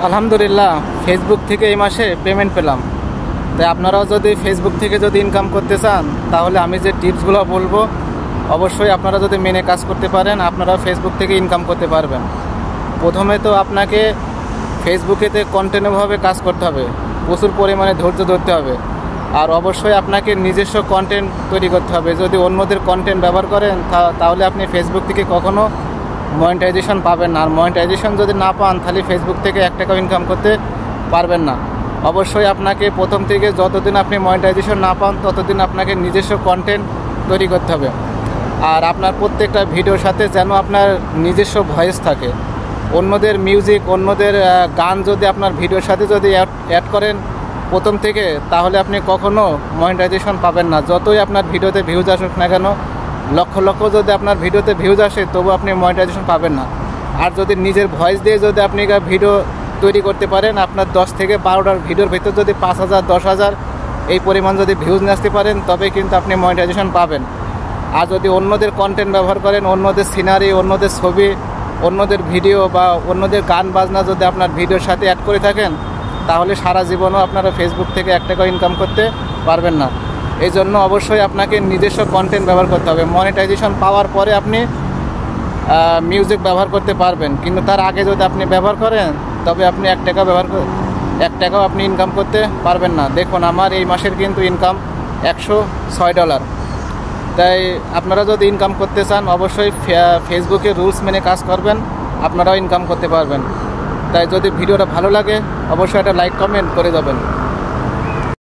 আলহামদুলিল্লাহ, ফেসবুক থেকে এই মাসে পেমেন্ট পেলাম। তাই আপনারাও যদি ফেসবুক থেকে যদি ইনকাম করতে চান, তাহলে আমি যে টিপসগুলো বলবো অবশ্যই আপনারা যদি মেনে কাজ করতে পারেন, আপনারা ফেসবুক থেকে ইনকাম করতে পারবেন। প্রথমে তো আপনাকে ফেসবুকেতে কন্টিনিউভাবে কাজ করতে হবে, প্রচুর পরিমাণে ধৈর্য ধরতে হবে, আর অবশ্যই আপনাকে নিজস্ব কন্টেন্ট তৈরি করতে হবে। যদি অন্যদের কন্টেন্ট ব্যবহার করেন তাহলে আপনি ফেসবুক থেকে কখনো মনিটাইজেশন পাবেন না। আর মনিটাইজেশন যদি না পান, তাহলে ফেসবুক থেকে 1 টাকাও ইনকাম করতে পারবেন না। অবশ্যই আপনাকে প্রথম থেকে যতদিন আপনি মনিটাইজেশন না পান, ততদিন আপনাকে নিজস্ব কন্টেন্ট তৈরি করতে হবে। আর আপনার প্রত্যেকটা ভিডিওর সাথে যেন আপনার নিজস্ব ভয়েস থাকে। অন্যদের মিউজিক, অন্যদের গান যদি আপনার ভিডিওর সাথে যদি অ্যাড করেন প্রথম থেকে, তাহলে আপনি কখনো মনিটাইজেশন পাবেন না। যতই আপনার ভিডিওতে ভিউজ আসুক না কেন, লক্ষ লক্ষ যদি আপনার ভিডিওতে ভিউজ আসে, তবু আপনি মনিটাইজেশন পাবেন না। আর যদি নিজের ভয়েস দিয়ে যদি আপনি ভিডিও তৈরি করতে পারেন, আপনার 10 থেকে 12টার ভিডিওর ভিতর যদি 5,000 10,000 এই পরিমাণ যদি ভিউজ নিয়ে আসতে পারেন, তবে কিন্তু আপনি মনিটাইজেশন পাবেন। আর যদি অন্যদের কন্টেন্ট ব্যবহার করেন, অন্যদের সিনারি, অন্যদের ছবি, অন্যদের ভিডিও বা অন্যদের গান বাজনা যদি আপনার ভিডিওর সাথে অ্যাড করে থাকেন, তাহলে সারা জীবনও আপনারা ফেসবুক থেকে 1 টাকাও ইনকাম করতে পারবেন না। এই জন্য অবশ্যই আপনাকে নিজস্ব কন্টেন্ট ব্যবহার করতে হবে। মনিটাইজেশন পাওয়ার পরে আপনি মিউজিক ব্যবহার করতে পারবেন, কিন্তু তার আগে যদি আপনি ব্যবহার করেন, তবে আপনি 1 টাকাও আপনি ইনকাম করতে পারবেন না। দেখুন, আমার এই মাসের কিন্তু ইনকাম $106। তাই আপনারা যদি ইনকাম করতে চান, অবশ্যই ফেসবুকে রুলস মেনে কাজ করবেন, আপনারাও ইনকাম করতে পারবেন। তাই যদি ভিডিওটা ভালো লাগে, অবশ্যই একটা লাইক কমেন্ট করে যাবেন।